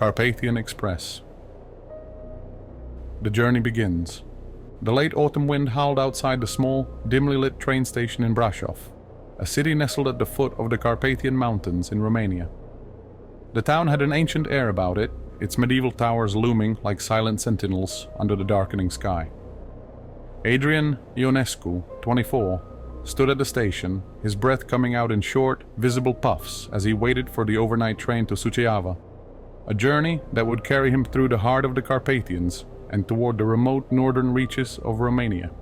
Carpathian Express. The journey begins. The late autumn wind howled outside the small, dimly lit train station in Brașov, a city nestled at the foot of the Carpathian Mountains in Romania. The town had an ancient air about it, its medieval towers looming like silent sentinels under the darkening sky. Adrian Ionescu, 24, stood at the station, his breath coming out in short, visible puffs as he waited for the overnight train to Suceava, a journey that would carry him through the heart of the Carpathians and toward the remote northern reaches of Romania.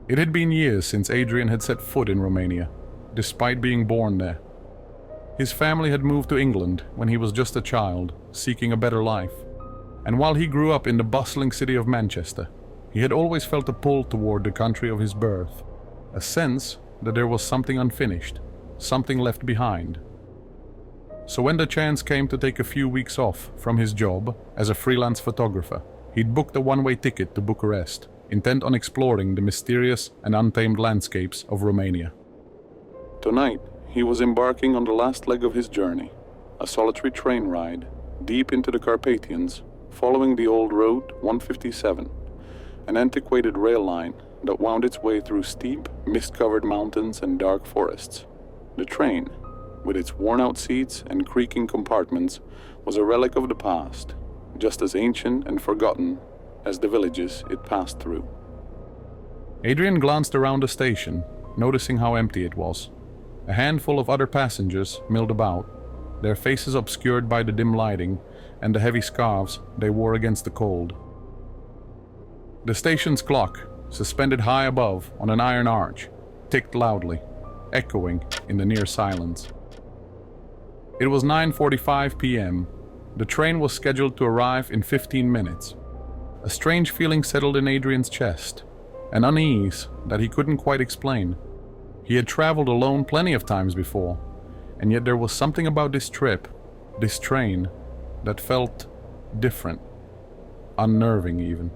It had been years since Adrian had set foot in Romania, despite being born there. His family had moved to England when he was just a child, seeking a better life, and while he grew up in the bustling city of Manchester, he had always felt a pull toward the country of his birth, a sense that there was something unfinished, something left behind. So when the chance came to take a few weeks off from his job as a freelance photographer, he'd booked a one-way ticket to Bucharest, intent on exploring the mysterious and untamed landscapes of Romania. Tonight, he was embarking on the last leg of his journey, a solitary train ride, deep into the Carpathians, following the old Road 157, an antiquated rail line that wound its way through steep, mist-covered mountains and dark forests. The train, with its worn-out seats and creaking compartments, was a relic of the past, just as ancient and forgotten as the villages it passed through. Adrian glanced around the station, noticing how empty it was. A handful of other passengers milled about, their faces obscured by the dim lighting and the heavy scarves they wore against the cold. The station's clock, suspended high above on an iron arch, ticked loudly, echoing in the near silence. It was 9:45 p.m. The train was scheduled to arrive in 15 minutes. A strange feeling settled in Adrian's chest, an unease that he couldn't quite explain. He had traveled alone plenty of times before, and yet there was something about this trip, this train, that felt different, unnerving even.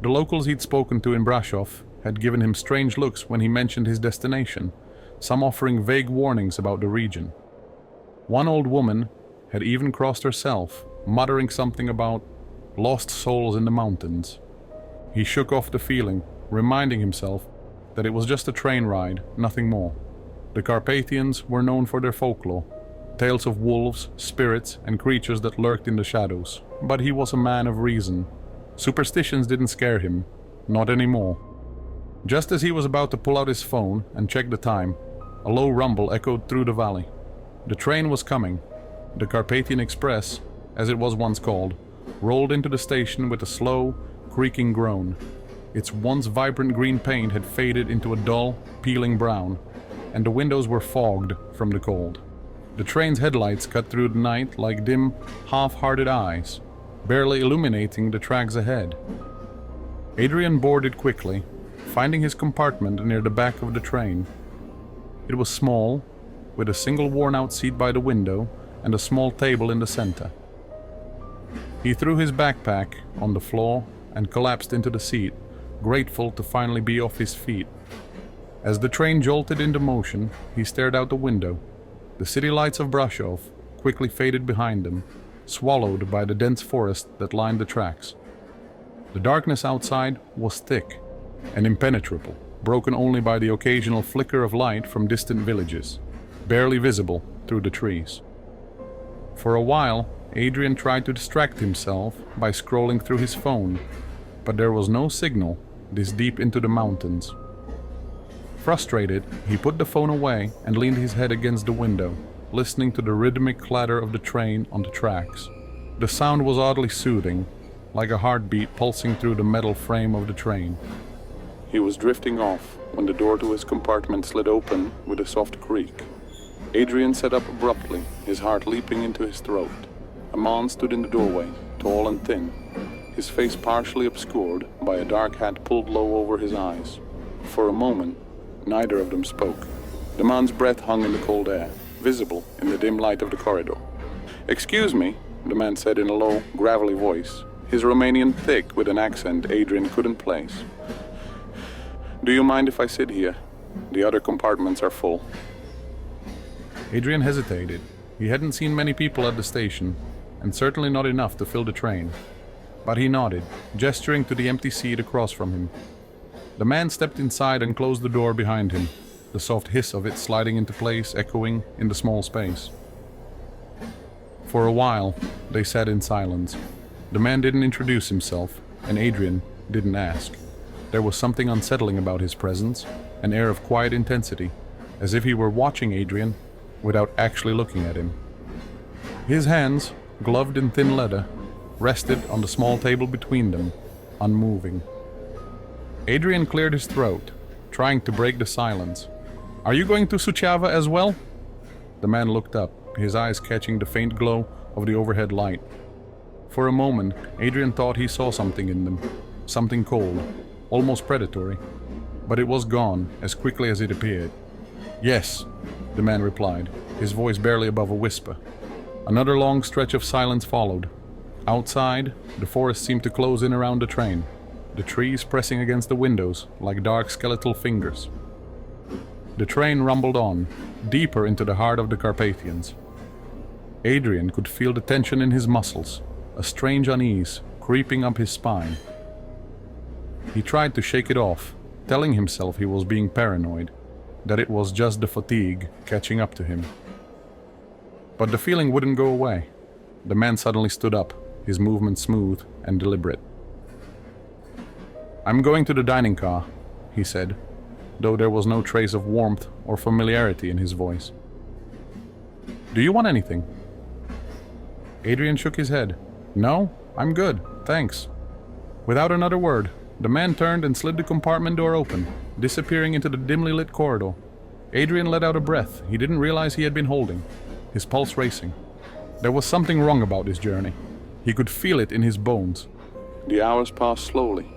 The locals he'd spoken to in Brașov had given him strange looks when he mentioned his destination, some offering vague warnings about the region. One old woman had even crossed herself, muttering something about lost souls in the mountains. He shook off the feeling, reminding himself that it was just a train ride, nothing more. The Carpathians were known for their folklore, tales of wolves, spirits, and creatures that lurked in the shadows, but he was a man of reason. Superstitions didn't scare him, not anymore. Just as he was about to pull out his phone and check the time, a low rumble echoed through the valley. The train was coming. The Carpathian Express, as it was once called, rolled into the station with a slow, creaking groan. Its once vibrant green paint had faded into a dull, peeling brown, and the windows were fogged from the cold. The train's headlights cut through the night like dim, half-hearted eyes, barely illuminating the tracks ahead. Adrian boarded quickly, finding his compartment near the back of the train. It was small, with a single worn-out seat by the window and a small table in the center. He threw his backpack on the floor and collapsed into the seat, grateful to finally be off his feet. As the train jolted into motion, he stared out the window. The city lights of Brașov quickly faded behind them, swallowed by the dense forest that lined the tracks. The darkness outside was thick and impenetrable, broken only by the occasional flicker of light from distant villages, barely visible through the trees. For a while, Adrian tried to distract himself by scrolling through his phone, but there was no signal this deep into the mountains. Frustrated, he put the phone away and leaned his head against the window, listening to the rhythmic clatter of the train on the tracks. The sound was oddly soothing, like a heartbeat pulsing through the metal frame of the train. He was drifting off when the door to his compartment slid open with a soft creak. Adrian sat up abruptly, his heart leaping into his throat. A man stood in the doorway, tall and thin, his face partially obscured by a dark hat pulled low over his eyes. For a moment, neither of them spoke. The man's breath hung in the cold air, visible in the dim light of the corridor. "Excuse me," the man said in a low, gravelly voice, his Romanian thick with an accent Adrian couldn't place. "Do you mind if I sit here? The other compartments are full." Adrian hesitated. He hadn't seen many people at the station, and certainly not enough to fill the train. But he nodded, gesturing to the empty seat across from him. The man stepped inside and closed the door behind him, the soft hiss of it sliding into place echoing in the small space. For a while, they sat in silence. The man didn't introduce himself, and Adrian didn't ask. There was something unsettling about his presence, an air of quiet intensity, as if he were watching Adrian without actually looking at him. His hands, gloved in thin leather, rested on the small table between them, unmoving. Adrian cleared his throat, trying to break the silence. "Are you going to Suceava as well?" The man looked up, his eyes catching the faint glow of the overhead light. For a moment, Adrian thought he saw something in them, something cold, almost predatory, but it was gone as quickly as it appeared. "Yes," the man replied, his voice barely above a whisper. Another long stretch of silence followed. Outside, the forest seemed to close in around the train, the trees pressing against the windows like dark skeletal fingers. The train rumbled on, deeper into the heart of the Carpathians. Adrian could feel the tension in his muscles, a strange unease creeping up his spine. He tried to shake it off, telling himself he was being paranoid, that it was just the fatigue catching up to him. But the feeling wouldn't go away. The man suddenly stood up, his movements smooth and deliberate. "I'm going to the dining car," he said, though there was no trace of warmth or familiarity in his voice. "Do you want anything?" Adrian shook his head. "No, I'm good, thanks." Without another word, the man turned and slid the compartment door open, disappearing into the dimly lit corridor. Adrian let out a breath he didn't realize he had been holding, his pulse racing. There was something wrong about this journey. He could feel it in his bones. The hours passed slowly.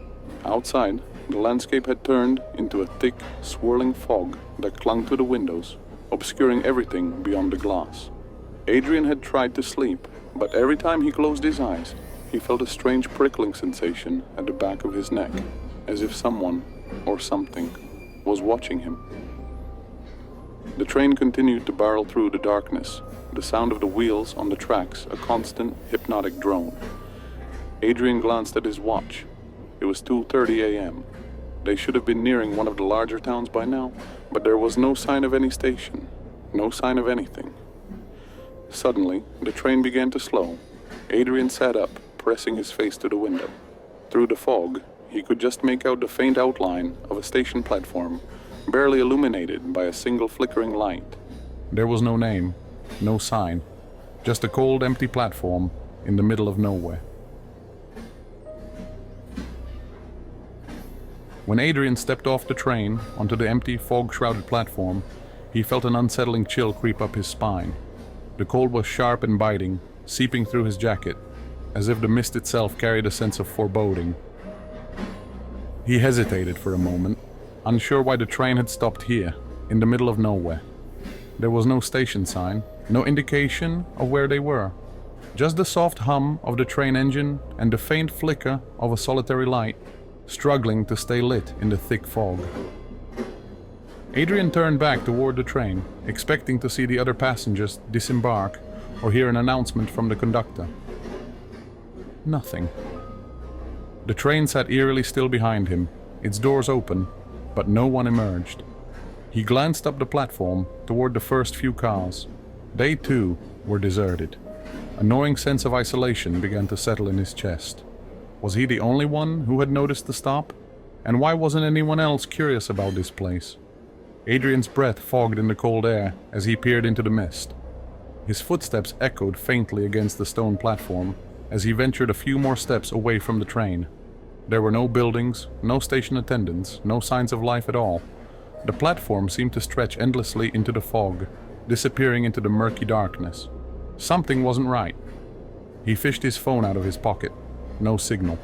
Outside, the landscape had turned into a thick, swirling fog that clung to the windows, obscuring everything beyond the glass. Adrian had tried to sleep, but every time he closed his eyes, he felt a strange prickling sensation at the back of his neck, as if someone, or something, was watching him. The train continued to barrel through the darkness, the sound of the wheels on the tracks a constant, hypnotic drone. Adrian glanced at his watch. It was 2:30 a.m. They should have been nearing one of the larger towns by now, but there was no sign of any station, no sign of anything. Suddenly, the train began to slow. Adrian sat up, pressing his face to the window. Through the fog, he could just make out the faint outline of a station platform, barely illuminated by a single flickering light. There was no name, no sign, just a cold, empty platform in the middle of nowhere. When Adrian stepped off the train onto the empty, fog-shrouded platform, he felt an unsettling chill creep up his spine. The cold was sharp and biting, seeping through his jacket, as if the mist itself carried a sense of foreboding. He hesitated for a moment, unsure why the train had stopped here, in the middle of nowhere. There was no station sign, no indication of where they were. Just the soft hum of the train engine and the faint flicker of a solitary light, struggling to stay lit in the thick fog. Adrian turned back toward the train, expecting to see the other passengers disembark or hear an announcement from the conductor. Nothing. The train sat eerily still behind him, its doors open, but no one emerged. He glanced up the platform toward the first few cars. They too were deserted. A gnawing sense of isolation began to settle in his chest. Was he the only one who had noticed the stop? And why wasn't anyone else curious about this place? Adrian's breath fogged in the cold air as he peered into the mist. His footsteps echoed faintly against the stone platform as he ventured a few more steps away from the train. There were no buildings, no station attendants, no signs of life at all. The platform seemed to stretch endlessly into the fog, disappearing into the murky darkness. Something wasn't right. He fished his phone out of his pocket. No signal.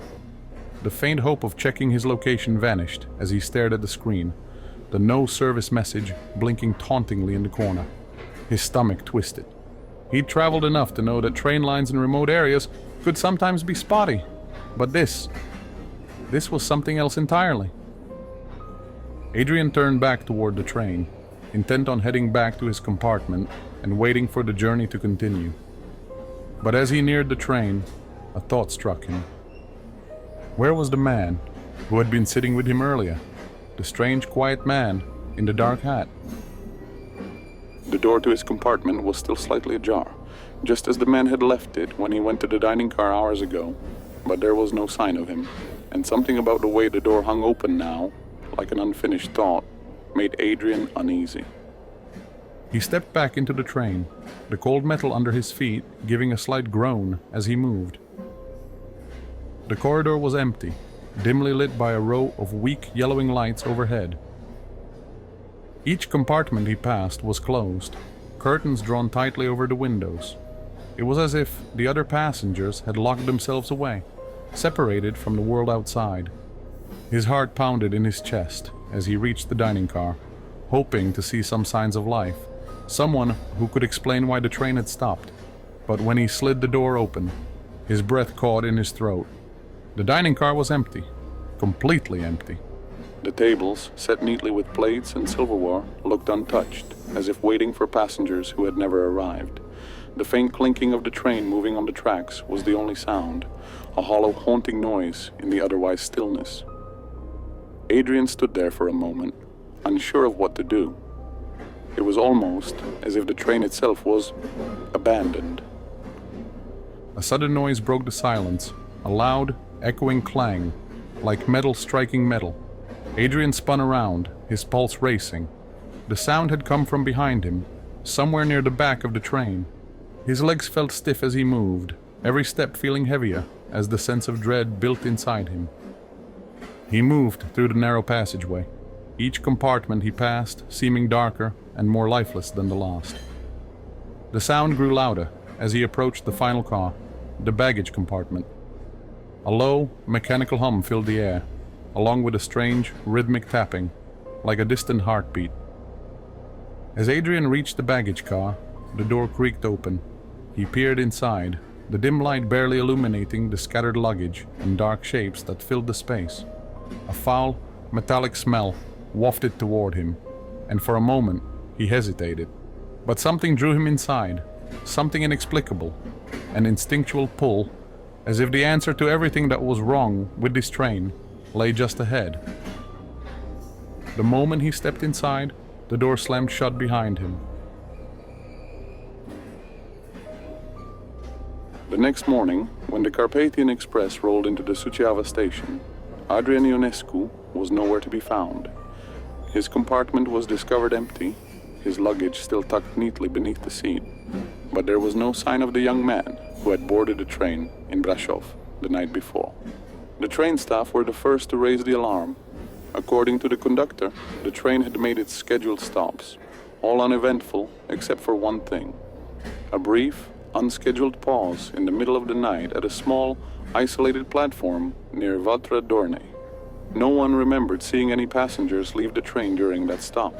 The faint hope of checking his location vanished as he stared at the screen, the no service message blinking tauntingly in the corner. His stomach twisted. He'd traveled enough to know that train lines in remote areas could sometimes be spotty, but this was something else entirely. Adrian turned back toward the train, intent on heading back to his compartment and waiting for the journey to continue. But as he neared the train, a thought struck him. Where was the man who had been sitting with him earlier? The strange, quiet man in the dark hat. The door to his compartment was still slightly ajar, just as the man had left it when he went to the dining car hours ago, but there was no sign of him, and something about the way the door hung open now, like an unfinished thought, made Adrian uneasy. He stepped back into the train, the cold metal under his feet giving a slight groan as he moved. The corridor was empty, dimly lit by a row of weak yellowing lights overhead. Each compartment he passed was closed, curtains drawn tightly over the windows. It was as if the other passengers had locked themselves away, separated from the world outside. His heart pounded in his chest as he reached the dining car, hoping to see some signs of life, someone who could explain why the train had stopped. But when he slid the door open, his breath caught in his throat. The dining car was empty, completely empty. The tables, set neatly with plates and silverware, looked untouched, as if waiting for passengers who had never arrived. The faint clinking of the train moving on the tracks was the only sound, a hollow, haunting noise in the otherwise stillness. Adrian stood there for a moment, unsure of what to do. It was almost as if the train itself was abandoned. A sudden noise broke the silence, a loud, echoing clang, like metal striking metal. Adrian spun around, his pulse racing. The sound had come from behind him, somewhere near the back of the train. His legs felt stiff as he moved, every step feeling heavier as the sense of dread built inside him. He moved through the narrow passageway, each compartment he passed seeming darker and more lifeless than the last. The sound grew louder as he approached the final car, the baggage compartment. A low, mechanical hum filled the air, along with a strange, rhythmic tapping, like a distant heartbeat. As Adrian reached the baggage car, the door creaked open. He peered inside, the dim light barely illuminating the scattered luggage and dark shapes that filled the space. A foul, metallic smell wafted toward him, and for a moment he hesitated. But something drew him inside, something inexplicable, an instinctual pull, as if the answer to everything that was wrong with this train lay just ahead. The moment he stepped inside, the door slammed shut behind him. The next morning, when the Carpathian Express rolled into the Suceava station, Adrian Ionescu was nowhere to be found. His compartment was discovered empty, his luggage still tucked neatly beneath the seat, but there was no sign of the young man who had boarded the train in Brasov the night before. The train staff were the first to raise the alarm. According to the conductor, the train had made its scheduled stops, all uneventful except for one thing: a brief, unscheduled pause in the middle of the night at a small, isolated platform near Vatra Dornei. No one remembered seeing any passengers leave the train during that stop.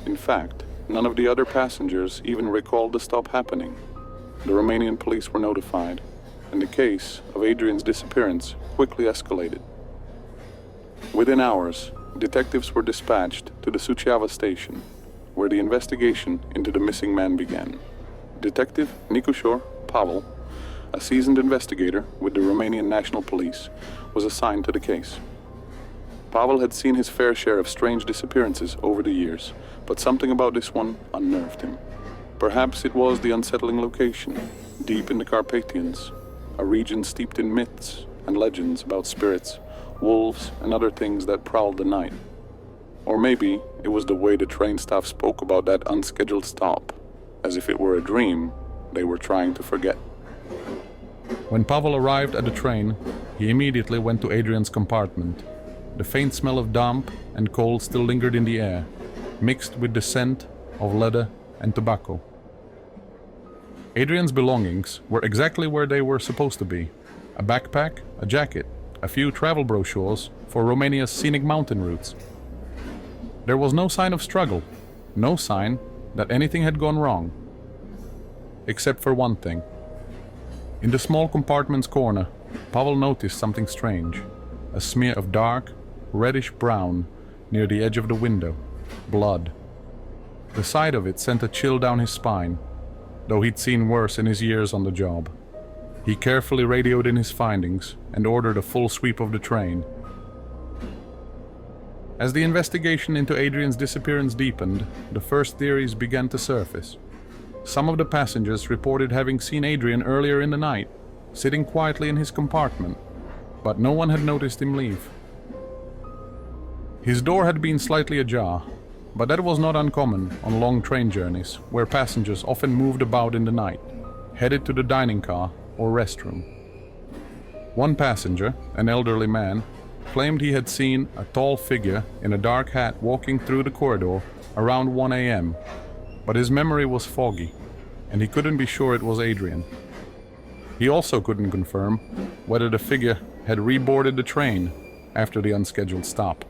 In fact, none of the other passengers even recalled the stop happening. The Romanian police were notified, and the case of Adrian's disappearance quickly escalated. Within hours, detectives were dispatched to the Suceava station, where the investigation into the missing man began. Detective Nicușor Pavel, a seasoned investigator with the Romanian National Police, was assigned to the case. Pavel had seen his fair share of strange disappearances over the years, but something about this one unnerved him. Perhaps it was the unsettling location, deep in the Carpathians, a region steeped in myths and legends about spirits, wolves, and other things that prowled the night. Or maybe it was the way the train staff spoke about that unscheduled stop, as if it were a dream they were trying to forget. When Pavel arrived at the train, he immediately went to Adrian's compartment. The faint smell of damp and coal still lingered in the air, mixed with the scent of leather and tobacco. Adrian's belongings were exactly where they were supposed to be: a backpack, a jacket, a few travel brochures for Romania's scenic mountain routes. There was no sign of struggle, no sign that anything had gone wrong. Except for one thing. In the small compartment's corner, Pavel noticed something strange: a smear of dark, reddish-brown near the edge of the window. Blood. The sight of it sent a chill down his spine, though he'd seen worse in his years on the job. He carefully radioed in his findings and ordered a full sweep of the train. As the investigation into Adrian's disappearance deepened, the first theories began to surface. Some of the passengers reported having seen Adrian earlier in the night, sitting quietly in his compartment, but no one had noticed him leave. His door had been slightly ajar, but that was not uncommon on long train journeys, where passengers often moved about in the night, headed to the dining car or restroom. One passenger, an elderly man, claimed he had seen a tall figure in a dark hat walking through the corridor around 1 a.m., but his memory was foggy, and he couldn't be sure it was Adrian. He also couldn't confirm whether the figure had reboarded the train after the unscheduled stop.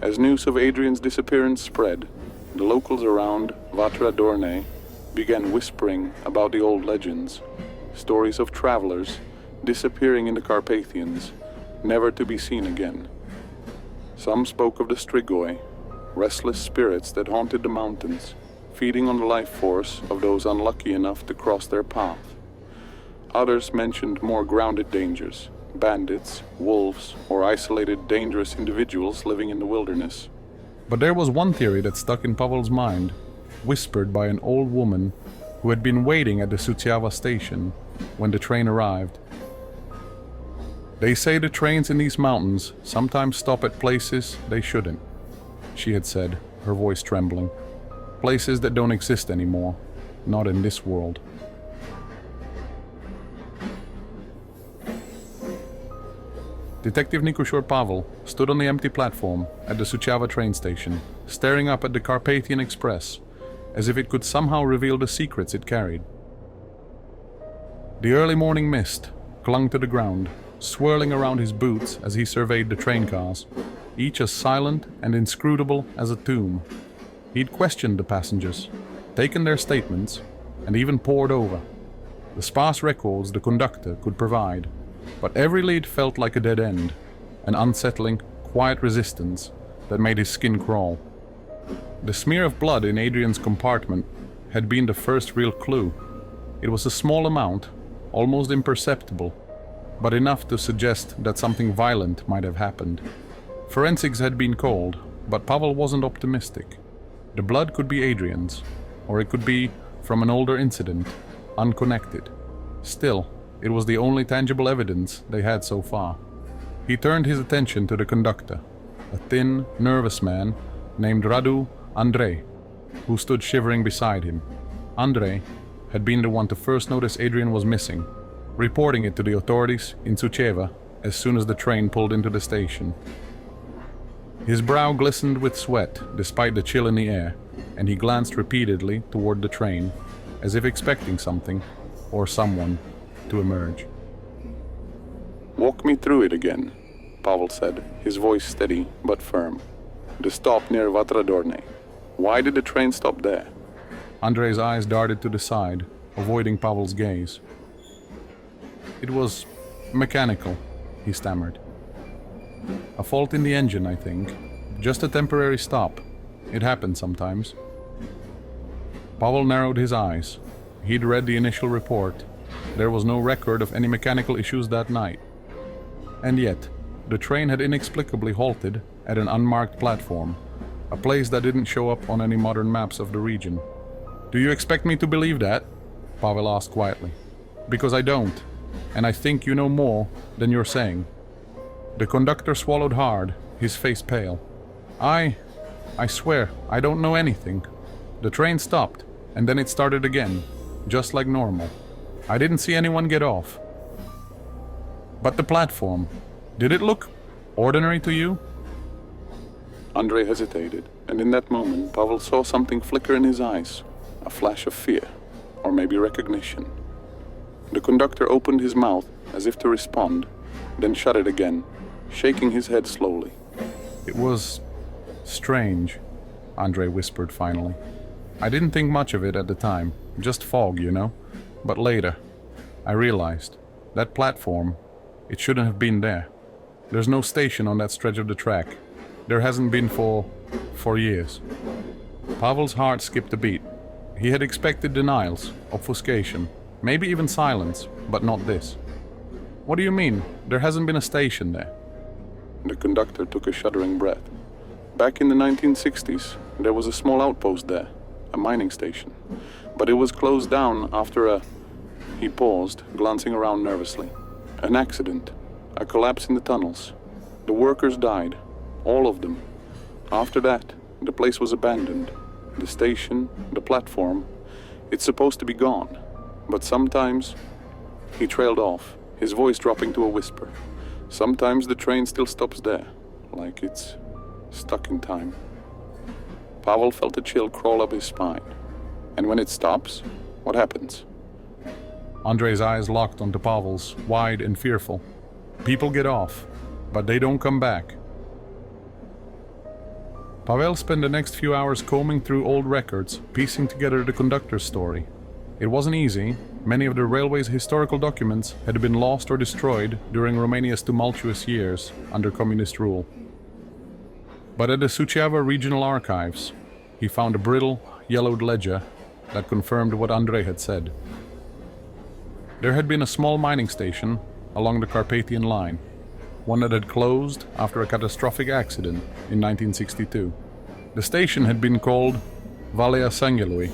As news of Adrian's disappearance spread, the locals around Vatra Dornei began whispering about the old legends, stories of travelers disappearing in the Carpathians, never to be seen again. Some spoke of the Strigoi, restless spirits that haunted the mountains, feeding on the life force of those unlucky enough to cross their path. Others mentioned more grounded dangers, bandits, wolves, or isolated dangerous individuals living in the wilderness. But there was one theory that stuck in Pavel's mind, whispered by an old woman who had been waiting at the Suceava station when the train arrived. "They say the trains in these mountains sometimes stop at places they shouldn't," she had said, her voice trembling. "Places that don't exist anymore, not in this world." Detective Nicușor Pavel stood on the empty platform at the Suceava train station, staring up at the Carpathian Express, as if it could somehow reveal the secrets it carried. The early morning mist clung to the ground, swirling around his boots as he surveyed the train cars, each as silent and inscrutable as a tomb. He'd questioned the passengers, taken their statements, and even pored over the sparse records the conductor could provide, but every lead felt like a dead end, an unsettling, quiet resistance that made his skin crawl. The smear of blood in Adrian's compartment had been the first real clue. It was a small amount, almost imperceptible, but enough to suggest that something violent might have happened. Forensics had been called, but Pavel wasn't optimistic. The blood could be Adrian's, or it could be from an older incident, unconnected. Still, it was the only tangible evidence they had so far. He turned his attention to the conductor, a thin, nervous man named Radu Andrei, who stood shivering beside him. Andrei had been the one to first notice Adrian was missing, reporting it to the authorities in Suceava as soon as the train pulled into the station. His brow glistened with sweat despite the chill in the air, and he glanced repeatedly toward the train, as if expecting something, or someone, to emerge. "Walk me through it again," Pavel said, his voice steady but firm. "The stop near Vatra Dornei. Why did the train stop there?" Andrei's eyes darted to the side, avoiding Pavel's gaze. "It was mechanical," he stammered. "A fault in the engine, I think. Just a temporary stop. It happens sometimes." Pavel narrowed his eyes. He'd read the initial report. There was no record of any mechanical issues that night. And yet, the train had inexplicably halted at an unmarked platform, a place that didn't show up on any modern maps of the region. "Do you expect me to believe that?" Pavel asked quietly. "Because I don't, and I think you know more than you're saying." The conductor swallowed hard, his face pale. I swear, I don't know anything. The train stopped, and then it started again, just like normal. I didn't see anyone get off." "But the platform, did it look ordinary to you?" Andrei hesitated, and in that moment Pavel saw something flicker in his eyes, a flash of fear, or maybe recognition. The conductor opened his mouth as if to respond, then shut it again, shaking his head slowly. "It was strange," Andrei whispered finally. "I didn't think much of it at the time, just fog, you know. But later, I realized, that platform, it shouldn't have been there. There's no station on that stretch of the track. There hasn't been for years." Pavel's heart skipped a beat. He had expected denials, obfuscation, Maybe even silence, but not this. What do you mean? There hasn't been a station there. The conductor took a shuddering breath. Back in the 1960s, there was a small outpost there, a mining station. But it was closed down after a... He paused, glancing around nervously. An accident. A collapse in the tunnels. The workers died. All of them. After that, the place was abandoned. The station, the platform. It's supposed to be gone. But sometimes... He trailed off, his voice dropping to a whisper. Sometimes the train still stops there, like it's stuck in time. Pavel felt a chill crawl up his spine. And when it stops, what happens? Andrei's eyes locked onto Pavel's, wide and fearful. People get off, but they don't come back. Pavel spent the next few hours combing through old records, piecing together the conductor's story. It wasn't easy. Many of the railway's historical documents had been lost or destroyed during Romania's tumultuous years under communist rule. But at the Suceava Regional Archives, he found a brittle, yellowed ledger that confirmed what Andrei had said. There had been a small mining station along the Carpathian line, one that had closed after a catastrophic accident in 1962. The station had been called Valea Sangelui,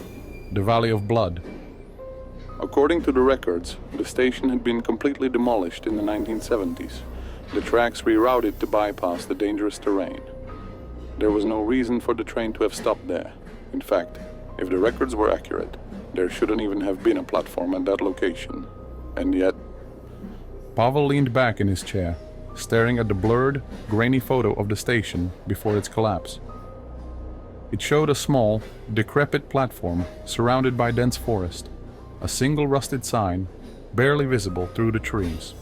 the Valley of Blood. According to the records, the station had been completely demolished in the 1970s, the tracks rerouted to bypass the dangerous terrain. There was no reason for the train to have stopped there. In fact, if the records were accurate, there shouldn't even have been a platform at that location. And yet... Pavel leaned back in his chair, staring at the blurred, grainy photo of the station before its collapse. It showed a small, decrepit platform surrounded by dense forest, a single rusted sign, barely visible through the trees.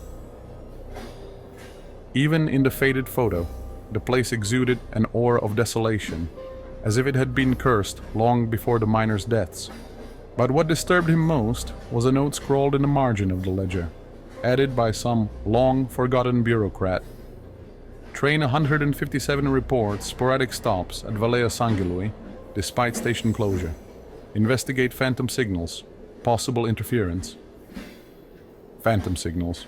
Even in the faded photo, the place exuded an aura of desolation, as if it had been cursed long before the miners' deaths. But what disturbed him most was a note scrawled in the margin of the ledger, added by some long-forgotten bureaucrat. Train 157 reports sporadic stops at Valea Sangelui, despite station closure. Investigate phantom signals, possible interference. Phantom signals.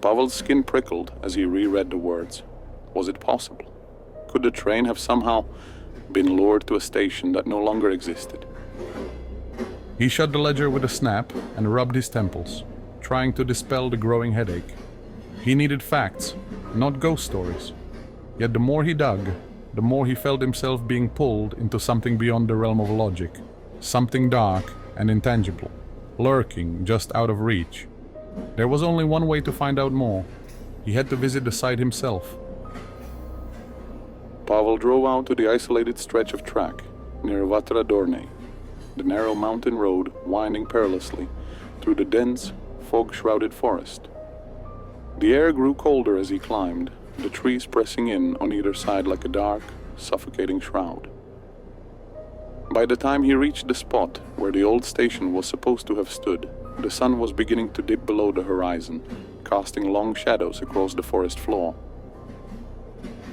Pavel's skin prickled as he reread the words. Was it possible? Could the train have somehow been lured to a station that no longer existed? He shut the ledger with a snap and rubbed his temples, trying to dispel the growing headache. He needed facts, not ghost stories. Yet the more he dug, the more he felt himself being pulled into something beyond the realm of logic, something dark and intangible, lurking just out of reach. There was only one way to find out more. He had to visit the site himself. Pavel drove out to the isolated stretch of track near Vatra Dornei, the narrow mountain road winding perilously through the dense, fog-shrouded forest. The air grew colder as he climbed, the trees pressing in on either side like a dark, suffocating shroud. By the time he reached the spot where the old station was supposed to have stood, the sun was beginning to dip below the horizon, casting long shadows across the forest floor.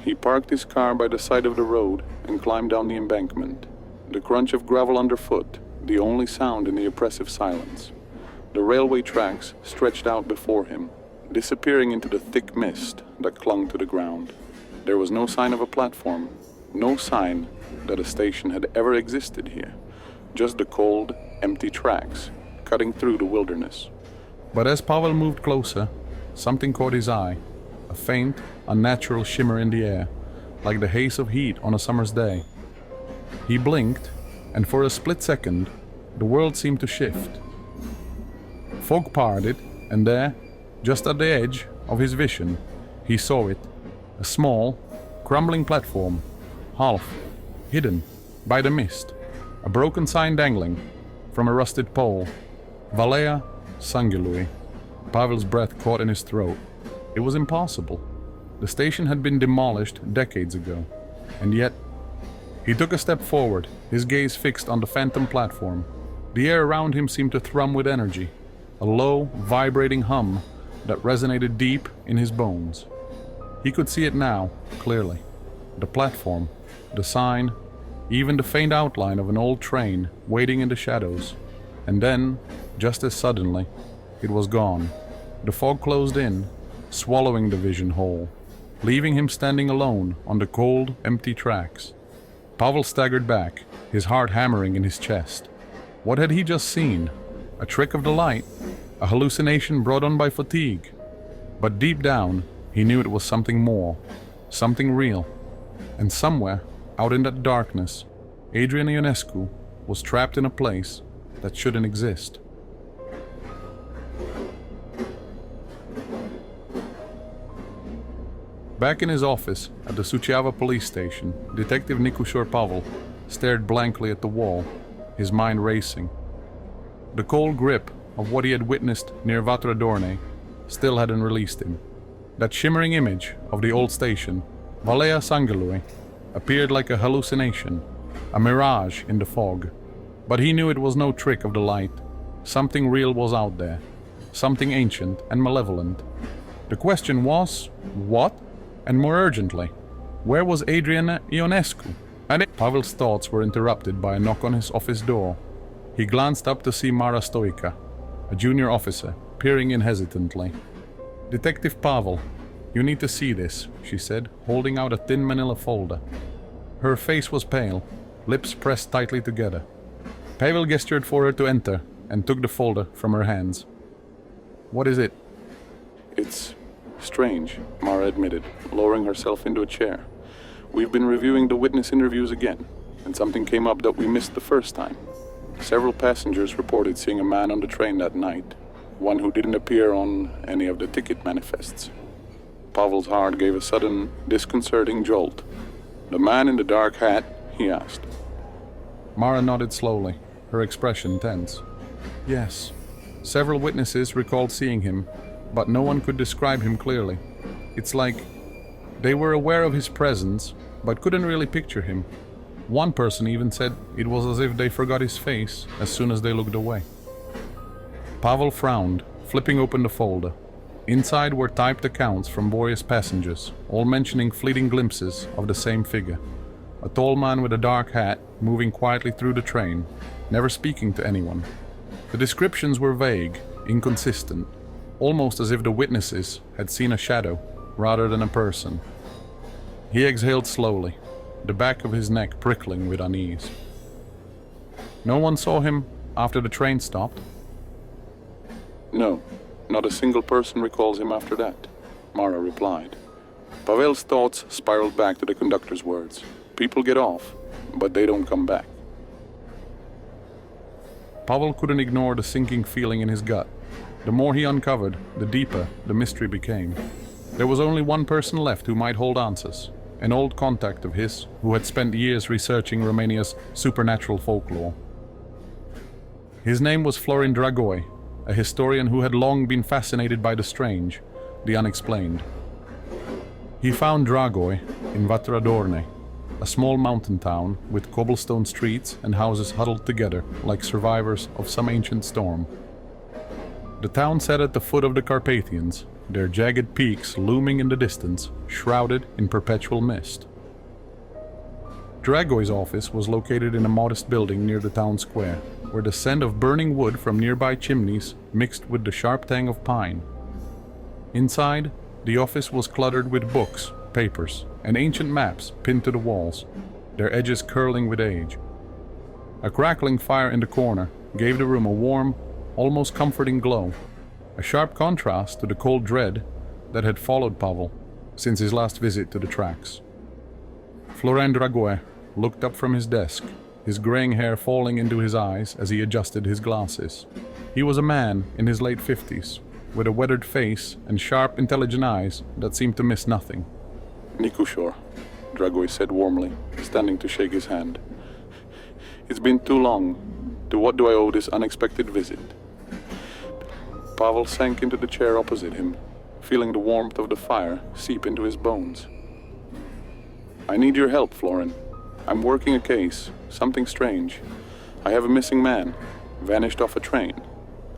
He parked his car by the side of the road and climbed down the embankment, the crunch of gravel underfoot, the only sound in the oppressive silence. The railway tracks stretched out before him, disappearing into the thick mist that clung to the ground. There was no sign of a platform, no sign that a station had ever existed here, just the cold, empty tracks cutting through the wilderness. But as Pavel moved closer, something caught his eye, a faint, unnatural shimmer in the air, like the haze of heat on a summer's day. He blinked, and for a split second, the world seemed to shift. Fog parted, and there, just at the edge of his vision, he saw it, a small, crumbling platform, half hidden by the mist, a broken sign dangling from a rusted pole. Valea Sangelui. Pavel's breath caught in his throat. It was impossible. The station had been demolished decades ago, and yet he took a step forward, his gaze fixed on the phantom platform. The air around him seemed to thrum with energy, a low, vibrating hum that resonated deep in his bones. He could see it now, clearly. The platform, the sign, even the faint outline of an old train waiting in the shadows. And then, just as suddenly, it was gone. The fog closed in, swallowing the vision whole, leaving him standing alone on the cold, empty tracks. Pavel staggered back, his heart hammering in his chest. What had he just seen? A trick of the light? A hallucination brought on by fatigue? But deep down, he knew it was something more, something real. And somewhere, out in that darkness, Adrian Ionescu was trapped in a place that shouldn't exist. Back in his office at the Suceava police station, Detective Nicușor Pavel stared blankly at the wall, his mind racing. The cold grip of what he had witnessed near Vatra Dornei still hadn't released him. That shimmering image of the old station, Valea Sangelui, appeared like a hallucination, a mirage in the fog. But he knew it was no trick of the light. Something real was out there, something ancient and malevolent. The question was, what? And more urgently, where was Adrian Ionescu? Pavel's thoughts were interrupted by a knock on his office door. He glanced up to see Mara Stoica, a junior officer, peering in hesitantly. "Detective Pavel, you need to see this," she said, holding out a thin manila folder. Her face was pale, lips pressed tightly together. Pavel gestured for her to enter and took the folder from her hands. "What is it?" It's strange, Mara admitted, lowering herself into a chair. "We've been reviewing the witness interviews again, and something came up that we missed the first time. Several passengers reported seeing a man on the train that night, one who didn't appear on any of the ticket manifests." Pavel's heart gave a sudden, disconcerting jolt. "The man in the dark hat?" he asked. Mara nodded slowly, her expression tense. "Yes. Several witnesses recalled seeing him, but no one could describe him clearly. It's like they were aware of his presence, but couldn't really picture him. One person even said it was as if they forgot his face as soon as they looked away." Pavel frowned, flipping open the folder. Inside were typed accounts from various passengers, all mentioning fleeting glimpses of the same figure. A tall man with a dark hat, moving quietly through the train, never speaking to anyone. The descriptions were vague, inconsistent, almost as if the witnesses had seen a shadow rather than a person. He exhaled slowly, the back of his neck prickling with unease. "No one saw him after the train stopped?" "No, not a single person recalls him after that," Mara replied. Pavel's thoughts spiraled back to the conductor's words. "People get off, but they don't come back." Pavel couldn't ignore the sinking feeling in his gut. The more he uncovered, the deeper the mystery became. There was only one person left who might hold answers, an old contact of his who had spent years researching Romania's supernatural folklore. His name was Florin Dragoi, a historian who had long been fascinated by the strange, the unexplained. He found Dragoi in Vatra Dornei, a small mountain town with cobblestone streets and houses huddled together like survivors of some ancient storm. The town sat at the foot of the Carpathians, their jagged peaks looming in the distance, shrouded in perpetual mist. Dragoi's office was located in a modest building near the town square, where the scent of burning wood from nearby chimneys mixed with the sharp tang of pine. Inside, the office was cluttered with books, papers, and ancient maps pinned to the walls, their edges curling with age. A crackling fire in the corner gave the room a warm, almost comforting glow, a sharp contrast to the cold dread that had followed Pavel since his last visit to the tracks. Florin Dragoi looked up from his desk, his graying hair falling into his eyes as he adjusted his glasses. He was a man in his late 50s, with a weathered face and sharp, intelligent eyes that seemed to miss nothing. "Nicușor," Dragoi said warmly, standing to shake his hand. "It's been too long. To what do I owe this unexpected visit?" Pavel sank into the chair opposite him, feeling the warmth of the fire seep into his bones. "I need your help, Florin. I'm working a case, something strange. I have a missing man, vanished off a train,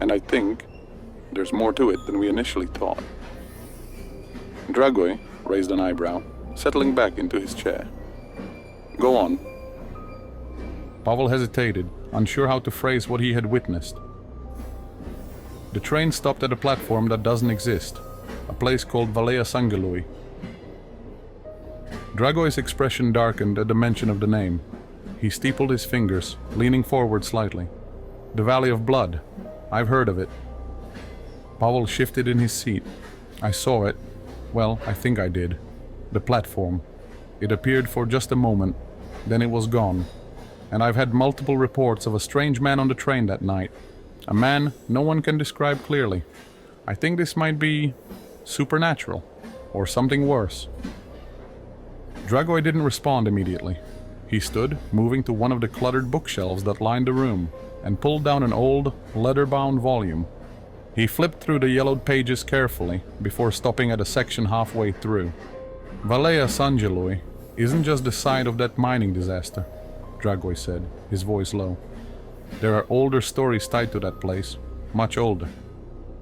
and I think there's more to it than we initially thought." Dragoi raised an eyebrow, settling back into his chair. "Go on." Pavel hesitated, unsure how to phrase what he had witnessed. The train stopped at a platform that doesn't exist, a place called Valea Sangelui. Dragoi's expression darkened at the mention of the name. He steepled his fingers, leaning forward slightly. The Valley of Blood. I've heard of it. Pavel shifted in his seat. I saw it. Well, I think I did. The platform. It appeared for just a moment, then it was gone. And I've had multiple reports of a strange man on the train that night. A man no one can describe clearly. I think this might be supernatural, or something worse. Dragoi didn't respond immediately. He stood, moving to one of the cluttered bookshelves that lined the room, and pulled down an old, leather-bound volume. He flipped through the yellowed pages carefully before stopping at a section halfway through. Valea Sangelui isn't just the site of that mining disaster, Dragoi said, his voice low. There are older stories tied to that place, much older.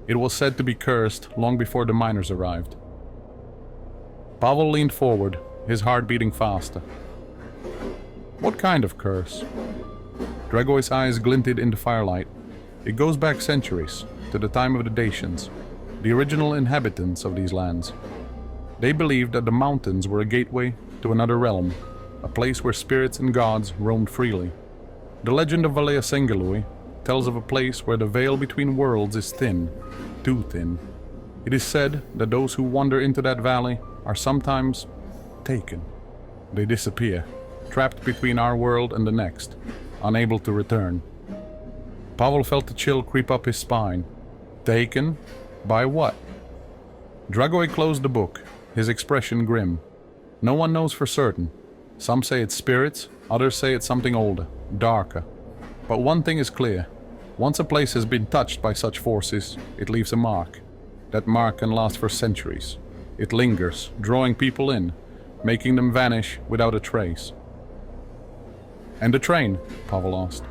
It was said to be cursed long before the miners arrived. Pavel leaned forward, his heart beating faster. What kind of curse? Dragoi's eyes glinted in the firelight. It goes back centuries, to the time of the Dacians, the original inhabitants of these lands. They believed that the mountains were a gateway to another realm, a place where spirits and gods roamed freely. The legend of Valea Sangelui tells of a place where the veil between worlds is thin, too thin. It is said that those who wander into that valley are sometimes taken. They disappear, trapped between our world and the next, unable to return. Pavel felt a chill creep up his spine. Taken? By what? Dragoi closed the book, his expression grim. No one knows for certain. Some say it's spirits, others say it's something older, darker. But one thing is clear. Once a place has been touched by such forces, it leaves a mark. That mark can last for centuries. It lingers, drawing people in, making them vanish without a trace. And the train? Pavel asked.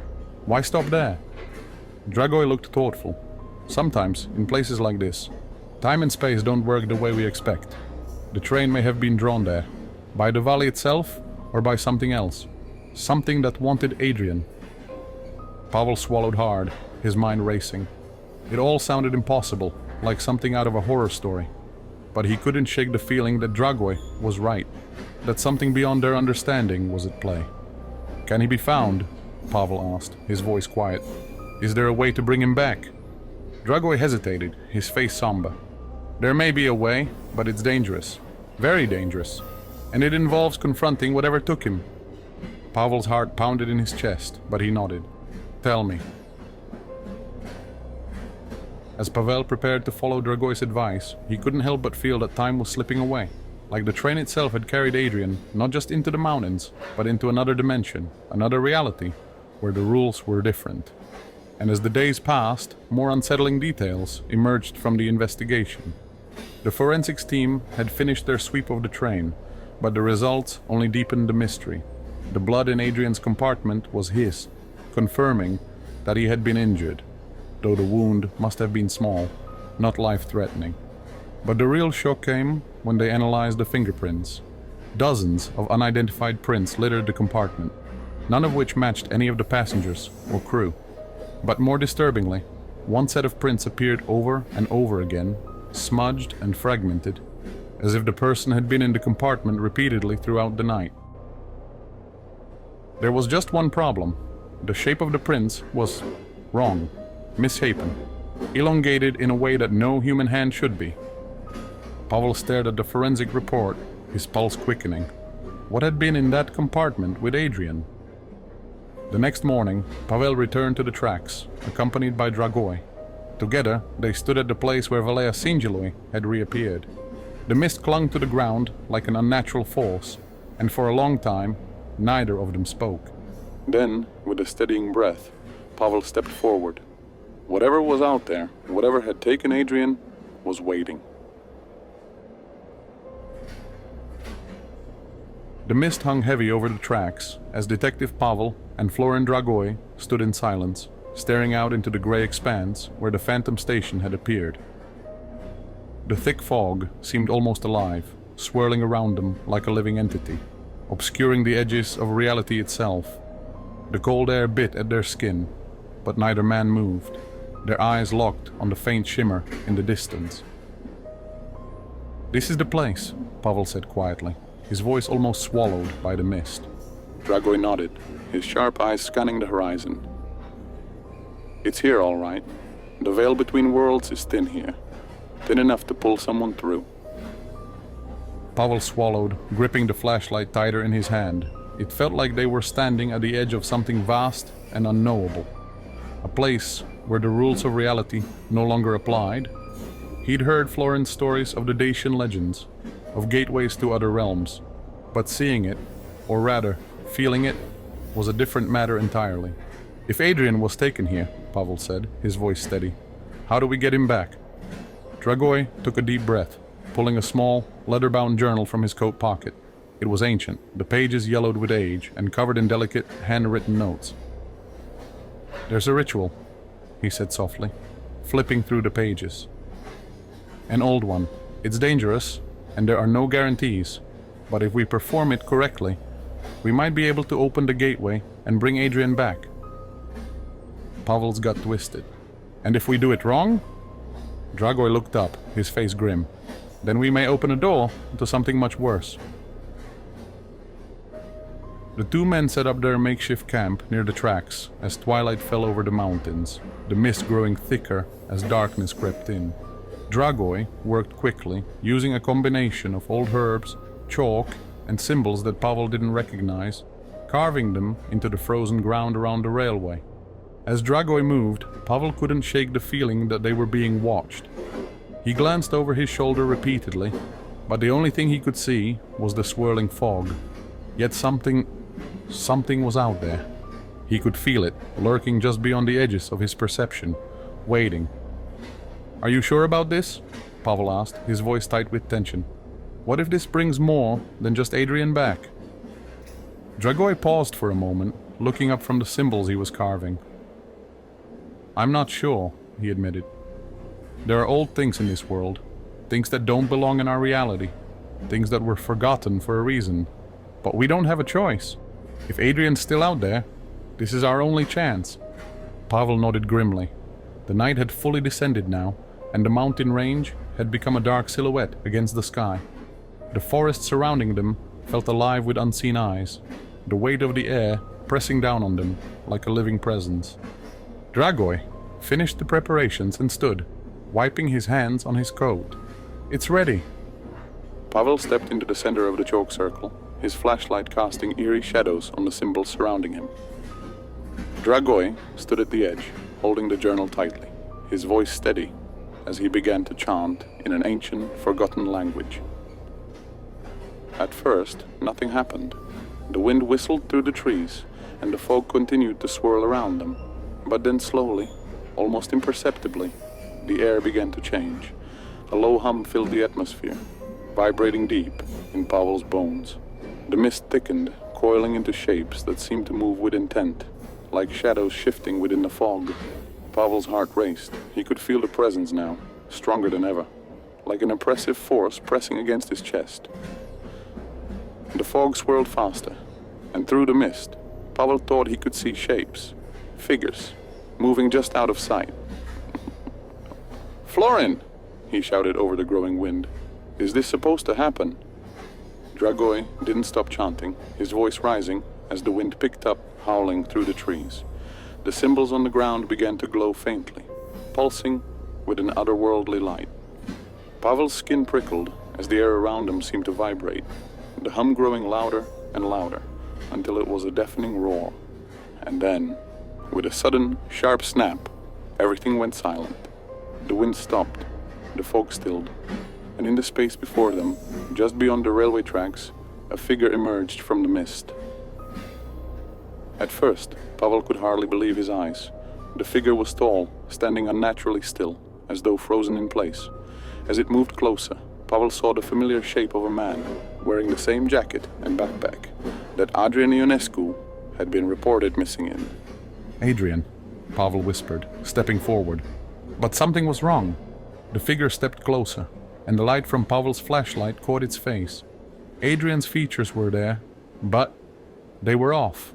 Why stop there? Dragoi looked thoughtful. Sometimes, in places like this, time and space don't work the way we expect. The train may have been drawn there, by the valley itself or by something else. Something that wanted Adrian. Pavel swallowed hard, his mind racing. It all sounded impossible, like something out of a horror story. But he couldn't shake the feeling that Dragoi was right, that something beyond their understanding was at play. Can he be found? Pavel asked, his voice quiet. Is there a way to bring him back? Dragoi hesitated, his face somber. There may be a way, but it's dangerous. Very dangerous. And it involves confronting whatever took him. Pavel's heart pounded in his chest, but he nodded. Tell me. As Pavel prepared to follow Dragoi's advice, he couldn't help but feel that time was slipping away. Like the train itself had carried Adrian, not just into the mountains, but into another dimension, another reality, where the rules were different. And as the days passed, more unsettling details emerged from the investigation. The forensics team had finished their sweep of the train, but the results only deepened the mystery. The blood in Adrian's compartment was his, confirming that he had been injured, though the wound must have been small, not life-threatening. But the real shock came when they analyzed the fingerprints. Dozens of unidentified prints littered the compartment, none of which matched any of the passengers or crew. But more disturbingly, one set of prints appeared over and over again, smudged and fragmented, as if the person had been in the compartment repeatedly throughout the night. There was just one problem. The shape of the prints was wrong, misshapen, elongated in a way that no human hand should be. Pavel stared at the forensic report, his pulse quickening. What had been in that compartment with Adrian? The next morning, Pavel returned to the tracks, accompanied by Dragoi. Together, they stood at the place where Valea Sangelui had reappeared. The mist clung to the ground like an unnatural force, and for a long time, neither of them spoke. Then, with a steadying breath, Pavel stepped forward. Whatever was out there, whatever had taken Adrian, was waiting. The mist hung heavy over the tracks as Detective Pavel and Florin Dragoi stood in silence, staring out into the grey expanse where the phantom station had appeared. The thick fog seemed almost alive, swirling around them like a living entity, obscuring the edges of reality itself. The cold air bit at their skin, but neither man moved. their eyes locked on the faint shimmer in the distance. "This is the place," Pavel said quietly, his voice almost swallowed by the mist. Dragoi nodded, his sharp eyes scanning the horizon. "It's here, all right. The veil between worlds is thin here. Thin enough to pull someone through." Pavel swallowed, gripping the flashlight tighter in his hand. It felt like they were standing at the edge of something vast and unknowable. A place where the rules of reality no longer applied. He'd heard Florin's stories of the Dacian legends, of gateways to other realms. But seeing it, or rather, feeling it, was a different matter entirely. "If Adrian was taken here," Pavel said, his voice steady, "how do we get him back?" Dragoi took a deep breath, pulling a small, leather-bound journal from his coat pocket. It was ancient, the pages yellowed with age and covered in delicate, handwritten notes. "There's a ritual," he said softly, flipping through the pages. "An old one. It's dangerous, and there are no guarantees, but if we perform it correctly, we might be able to open the gateway and bring Adrian back." Pavel's gut twisted. "And if we do it wrong?" Dragoi looked up, his face grim. "Then we may open a door to something much worse." The two men set up their makeshift camp near the tracks as twilight fell over the mountains, the mist growing thicker as darkness crept in. Dragoi worked quickly, using a combination of old herbs, chalk, and symbols that Pavel didn't recognize, carving them into the frozen ground around the railway. As Dragoi moved, Pavel couldn't shake the feeling that they were being watched. He glanced over his shoulder repeatedly, but the only thing he could see was the swirling fog. Yet something was out there. He could feel it, lurking just beyond the edges of his perception, waiting. "Are you sure about this?" Pavel asked, his voice tight with tension. "What if this brings more than just Adrian back?" Dragoi paused for a moment, looking up from the symbols he was carving. "I'm not sure," he admitted. "There are old things in this world, things that don't belong in our reality, things that were forgotten for a reason. But we don't have a choice. If Adrian's still out there, this is our only chance." Pavel nodded grimly. The night had fully descended now, and the mountain range had become a dark silhouette against the sky. The forest surrounding them felt alive with unseen eyes, the weight of the air pressing down on them like a living presence. Dragoi finished the preparations and stood, wiping his hands on his coat. "It's ready." Pavel stepped into the center of the chalk circle, his flashlight casting eerie shadows on the symbols surrounding him. Dragoi stood at the edge, holding the journal tightly, his voice steady as he began to chant in an ancient, forgotten language. At first, nothing happened. The wind whistled through the trees, and the fog continued to swirl around them. But then slowly, almost imperceptibly, the air began to change. A low hum filled the atmosphere, vibrating deep in Pavel's bones. The mist thickened, coiling into shapes that seemed to move with intent, like shadows shifting within the fog. Pavel's heart raced. He could feel the presence now, stronger than ever, like an oppressive force pressing against his chest. The fog swirled faster, and through the mist, Pavel thought he could see shapes, figures, moving just out of sight. "Florin!" he shouted over the growing wind. "Is this supposed to happen?" Dragoi didn't stop chanting, his voice rising as the wind picked up, howling through the trees. The symbols on the ground began to glow faintly, pulsing with an otherworldly light. Pavel's skin prickled as the air around him seemed to vibrate, the hum growing louder and louder until it was a deafening roar. And then, with a sudden, sharp snap, everything went silent. The wind stopped, the fog stilled, and in the space before them, just beyond the railway tracks, a figure emerged from the mist. At first, Pavel could hardly believe his eyes. The figure was tall, standing unnaturally still, as though frozen in place. As it moved closer, Pavel saw the familiar shape of a man, wearing the same jacket and backpack that Adrian Ionescu had been reported missing in. "Adrian," Pavel whispered, stepping forward. But something was wrong. The figure stepped closer, and the light from Pavel's flashlight caught its face. Adrian's features were there, but they were off.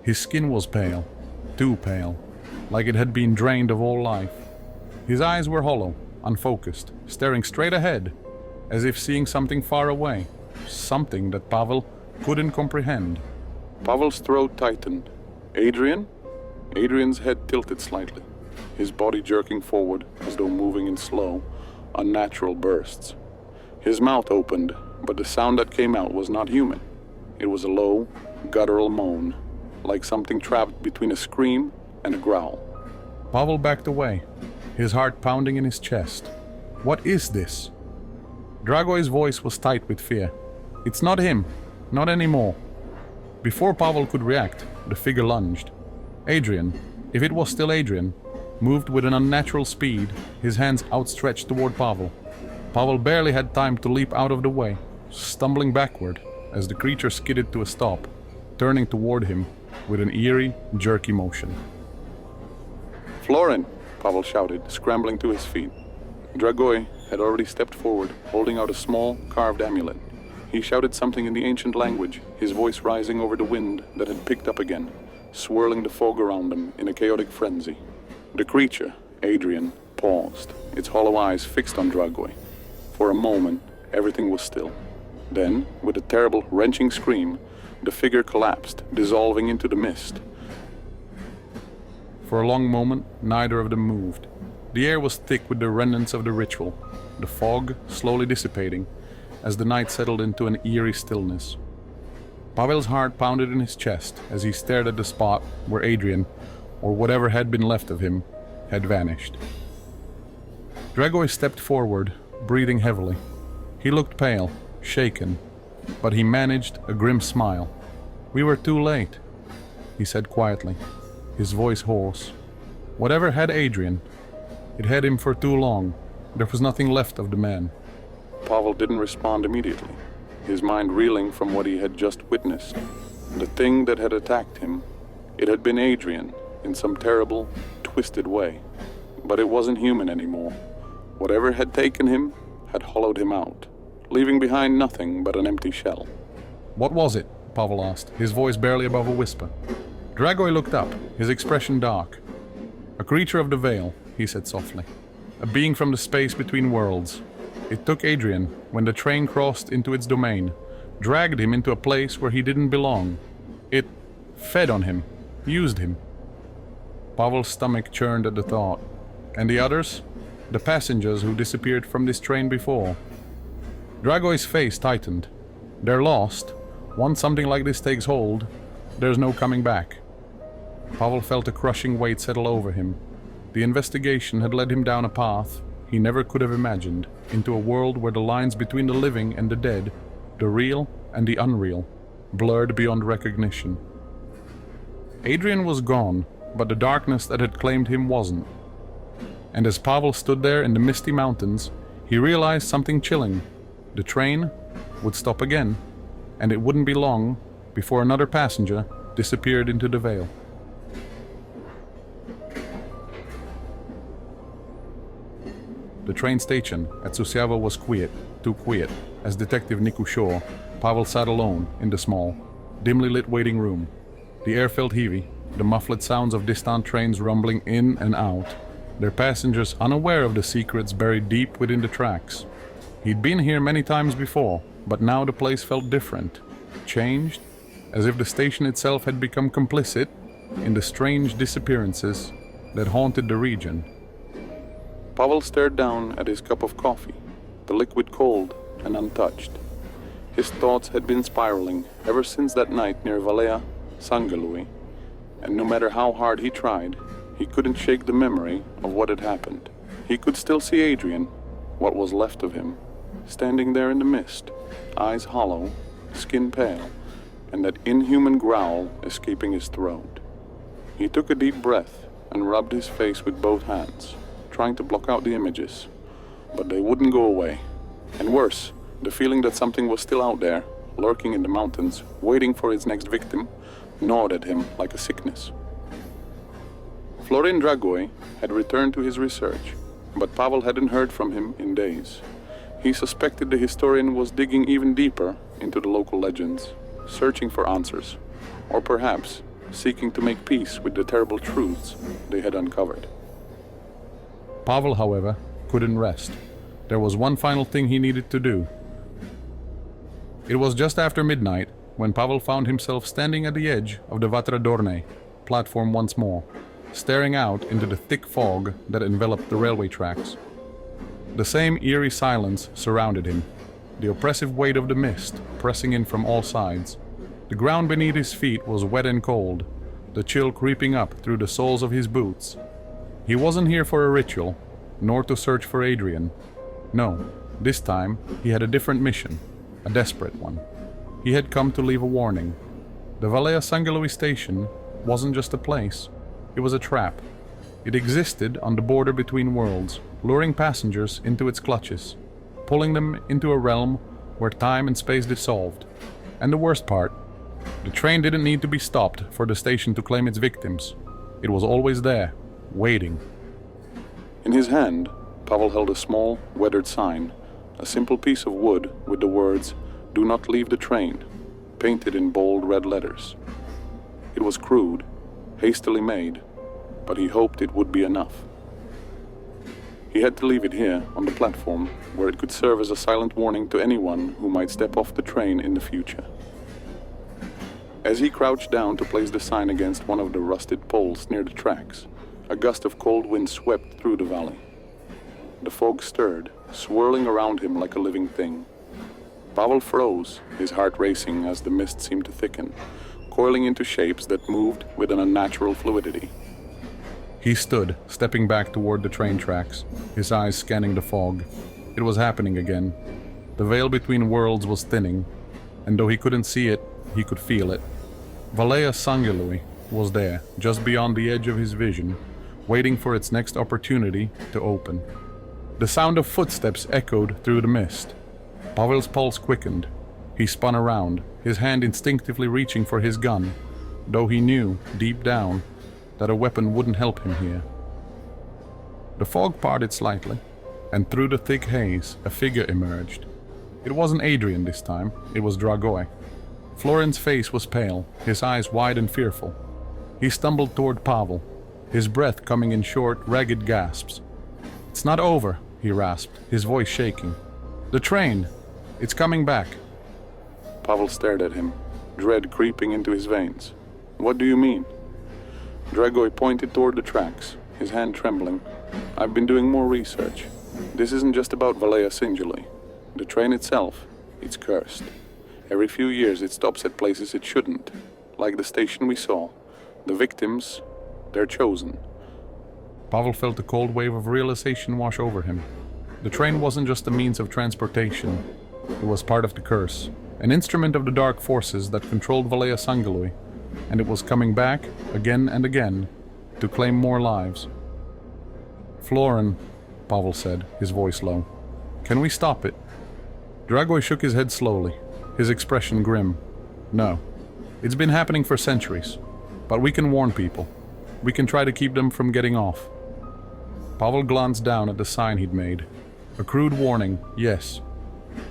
His skin was pale, too pale, like it had been drained of all life. His eyes were hollow, unfocused, staring straight ahead, as if seeing something far away, something that Pavel couldn't comprehend. Pavel's throat tightened. Adrian? Adrian's head tilted slightly, his body jerking forward as though moving in slow, unnatural bursts. His mouth opened, but the sound that came out was not human. It was a low, guttural moan, like something trapped between a scream and a growl. Pavel backed away, his heart pounding in his chest. What is this? Dragoi's voice was tight with fear. It's not him, not anymore. Before Pavel could react, the figure lunged. Adrian, if it was still Adrian, moved with an unnatural speed, his hands outstretched toward Pavel. Pavel barely had time to leap out of the way, stumbling backward as the creature skidded to a stop, turning toward him with an eerie, jerky motion. "Florin!" Pavel shouted, scrambling to his feet. Dragoi had already stepped forward, holding out a small, carved amulet. He shouted something in the ancient language, his voice rising over the wind that had picked up again, swirling the fog around them in a chaotic frenzy. The creature, Adrian, paused, its hollow eyes fixed on Dragoi. For a moment, everything was still. Then, with a terrible, wrenching scream, the figure collapsed, dissolving into the mist. For a long moment, neither of them moved. The air was thick with the remnants of the ritual, the fog slowly dissipating as the night settled into an eerie stillness. Pavel's heart pounded in his chest as he stared at the spot where Adrian, or whatever had been left of him, had vanished. Dragoi stepped forward, breathing heavily. He looked pale, shaken, but he managed a grim smile. "We were too late," he said quietly, his voice hoarse. Whatever had Adrian, it had him for too long. There was nothing left of the man. Pavel didn't respond immediately, his mind reeling from what he had just witnessed. The thing that had attacked him, it had been Adrian in some terrible, twisted way. But it wasn't human anymore. Whatever had taken him had hollowed him out, leaving behind nothing but an empty shell. "What was it?" Pavel asked, his voice barely above a whisper. Dragoi looked up, his expression dark. "A creature of the veil," he said softly. "A being from the space between worlds. It took Adrian when the train crossed into its domain, dragged him into a place where he didn't belong. It fed on him, used him." Pavel's stomach churned at the thought. And the others? The passengers who disappeared from this train before? Dragoi's face tightened. They're lost. Once something like this takes hold, there's no coming back. Pavel felt a crushing weight settle over him. The investigation had led him down a path he never could have imagined, into a world where the lines between the living and the dead, the real and the unreal, blurred beyond recognition. Adrian was gone, but the darkness that had claimed him wasn't. And as Pavel stood there in the misty mountains, he realized something chilling. The train would stop again, and it wouldn't be long before another passenger disappeared into the veil. The train station at Suceava was quiet, too quiet. As Detective Nicușor, Pavel sat alone in the small, dimly lit waiting room. The air felt heavy, the muffled sounds of distant trains rumbling in and out, their passengers unaware of the secrets buried deep within the tracks. He'd been here many times before, but now the place felt different, changed, as if the station itself had become complicit in the strange disappearances that haunted the region. Pavel stared down at his cup of coffee, the liquid cold and untouched. His thoughts had been spiraling ever since that night near Valea Sangalui, and no matter how hard he tried, he couldn't shake the memory of what had happened. He could still see Adrian, what was left of him, standing there in the mist, eyes hollow, skin pale, and that inhuman growl escaping his throat. He took a deep breath and rubbed his face with both hands, trying to block out the images, but they wouldn't go away. And worse, the feeling that something was still out there, lurking in the mountains, waiting for its next victim, gnawed at him like a sickness. Florin Dragoi had returned to his research, but Pavel hadn't heard from him in days. He suspected the historian was digging even deeper into the local legends, searching for answers, or perhaps seeking to make peace with the terrible truths they had uncovered. Pavel, however, couldn't rest. There was one final thing he needed to do. It was just after midnight when Pavel found himself standing at the edge of the Vatra Dornei platform once more, staring out into the thick fog that enveloped the railway tracks. The same eerie silence surrounded him, the oppressive weight of the mist pressing in from all sides. The ground beneath his feet was wet and cold, the chill creeping up through the soles of his boots. He wasn't here for a ritual, nor to search for Adrian. No, this time he had a different mission, a desperate one. He had come to leave a warning. The Valea Sangalui station wasn't just a place, it was a trap. It existed on the border between worlds, luring passengers into its clutches, pulling them into a realm where time and space dissolved. And the worst part, the train didn't need to be stopped for the station to claim its victims. It was always there, waiting. In his hand, Pavel held a small, weathered sign, a simple piece of wood with the words, "Do not leave the train," painted in bold red letters. It was crude, hastily made, but he hoped it would be enough. He had to leave it here, on the platform, where it could serve as a silent warning to anyone who might step off the train in the future. As he crouched down to place the sign against one of the rusted poles near the tracks, a gust of cold wind swept through the valley. The fog stirred, swirling around him like a living thing. Pavel froze, his heart racing as the mist seemed to thicken, coiling into shapes that moved with an unnatural fluidity. He stood, stepping back toward the train tracks, his eyes scanning the fog. It was happening again. The veil between worlds was thinning, and though he couldn't see it, he could feel it. Valea Sangalui was there, just beyond the edge of his vision, waiting for its next opportunity to open. The sound of footsteps echoed through the mist. Pavel's pulse quickened. He spun around, his hand instinctively reaching for his gun, though he knew, deep down, that a weapon wouldn't help him here. The fog parted slightly, and through the thick haze, a figure emerged. It wasn't Adrian this time, it was Dragoi. Florin's face was pale, his eyes wide and fearful. He stumbled toward Pavel, his breath coming in short, ragged gasps. "It's not over," he rasped, his voice shaking. "The train! It's coming back!" Pavel stared at him, dread creeping into his veins. "What do you mean?" Dragoi pointed toward the tracks, his hand trembling. "I've been doing more research. This isn't just about Valea Sangalui. The train itself, it's cursed. Every few years it stops at places it shouldn't, like the station we saw. The victims, they're chosen." Pavel felt a cold wave of realization wash over him. The train wasn't just a means of transportation. It was part of the curse, an instrument of the dark forces that controlled Valea Sangalui, and it was coming back, again and again, to claim more lives. "Florin," Pavel said, his voice low. "Can we stop it?" Dragoi shook his head slowly, his expression grim. "No. It's been happening for centuries. But we can warn people. We can try to keep them from getting off." Pavel glanced down at the sign he'd made. A crude warning, yes.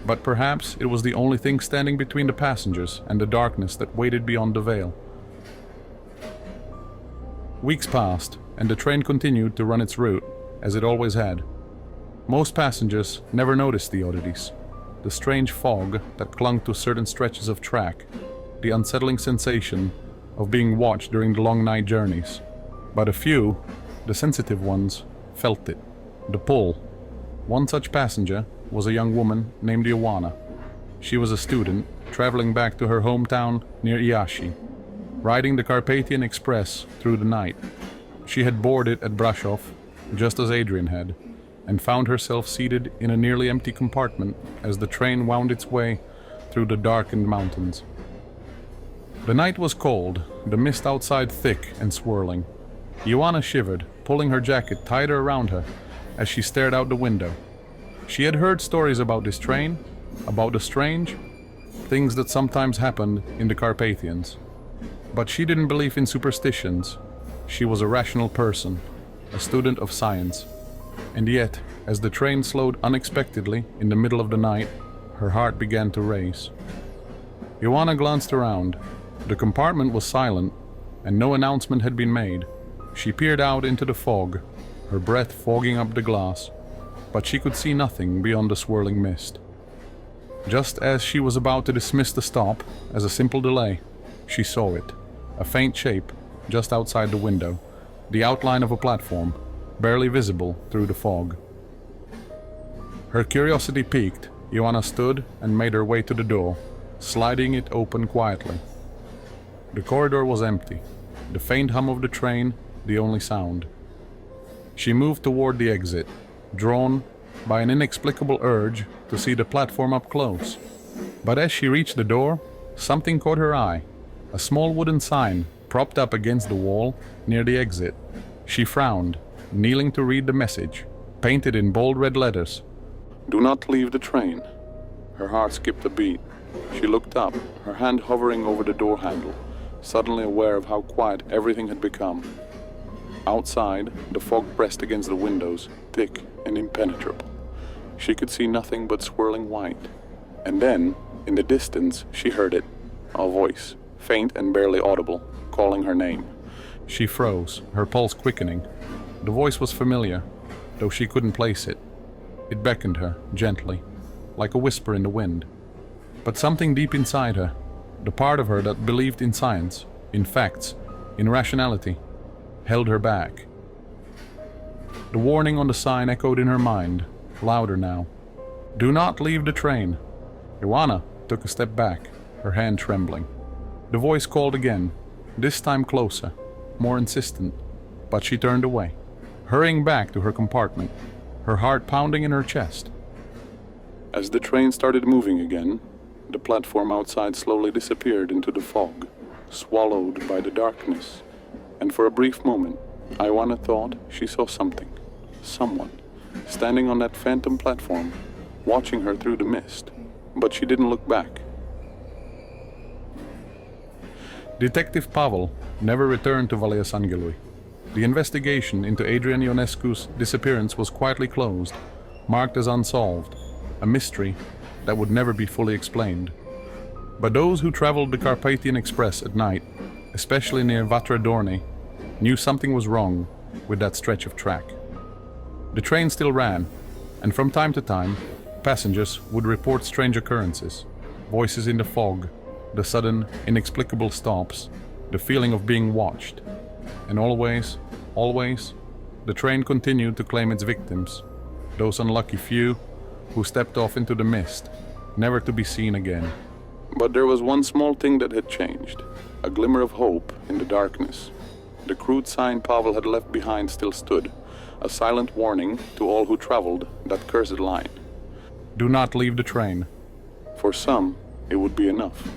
But perhaps it was the only thing standing between the passengers and the darkness that waited beyond the veil. Weeks passed, and the train continued to run its route, as it always had. Most passengers never noticed the oddities. The strange fog that clung to certain stretches of track, the unsettling sensation of being watched during the long night journeys. But a few, the sensitive ones, felt it. The pull. One such passenger was a young woman named Ioana. She was a student, traveling back to her hometown near Iași, riding the Carpathian Express through the night. She had boarded at Brașov, just as Adrian had, and found herself seated in a nearly empty compartment as the train wound its way through the darkened mountains. The night was cold, the mist outside thick and swirling. Ioana shivered, pulling her jacket tighter around her as she stared out the window. She had heard stories about this train, about the strange, things that sometimes happened in the Carpathians. But she didn't believe in superstitions. She was a rational person, a student of science. And yet, as the train slowed unexpectedly in the middle of the night, her heart began to race. Ioana glanced around. The compartment was silent, and no announcement had been made. She peered out into the fog, her breath fogging up the glass, but she could see nothing beyond the swirling mist. Just as she was about to dismiss the stop as a simple delay, she saw it, a faint shape just outside the window, the outline of a platform, barely visible through the fog. Her curiosity piqued, Ioana stood and made her way to the door, sliding it open quietly. The corridor was empty, the faint hum of the train the only sound. She moved toward the exit, drawn by an inexplicable urge to see the platform up close. But as she reached the door, something caught her eye, a small wooden sign propped up against the wall near the exit. She frowned, kneeling to read the message, painted in bold red letters. "Do not leave the train." Her heart skipped a beat. She looked up, her hand hovering over the door handle, suddenly aware of how quiet everything had become. Outside, the fog pressed against the windows, thick and impenetrable. She could see nothing but swirling white. And then, in the distance, she heard it, a voice, faint and barely audible, calling her name. She froze, her pulse quickening. The voice was familiar, though she couldn't place it. It beckoned her, gently, like a whisper in the wind. But something deep inside her, the part of her that believed in science, in facts, in rationality, held her back. The warning on the sign echoed in her mind, louder now. "Do not leave the train." Ioana took a step back, her hand trembling. The voice called again, this time closer, more insistent, but she turned away, hurrying back to her compartment, her heart pounding in her chest. As the train started moving again, the platform outside slowly disappeared into the fog, swallowed by the darkness. And for a brief moment, Ioana thought she saw something, someone, standing on that phantom platform, watching her through the mist. But she didn't look back. Detective Pavel never returned to Valeasangelui. The investigation into Adrian Ionescu's disappearance was quietly closed, marked as unsolved, a mystery that would never be fully explained. But those who traveled the Carpathian Express at night, especially near Vatra Dornei, knew something was wrong with that stretch of track. The train still ran, and from time to time, passengers would report strange occurrences, voices in the fog, the sudden, inexplicable stops, the feeling of being watched. And always, the train continued to claim its victims, those unlucky few who stepped off into the mist, never to be seen again. But there was one small thing that had changed, a glimmer of hope in the darkness. The crude sign Pavel had left behind still stood, a silent warning to all who traveled that cursed line. Do not leave the train. For some, it would be enough.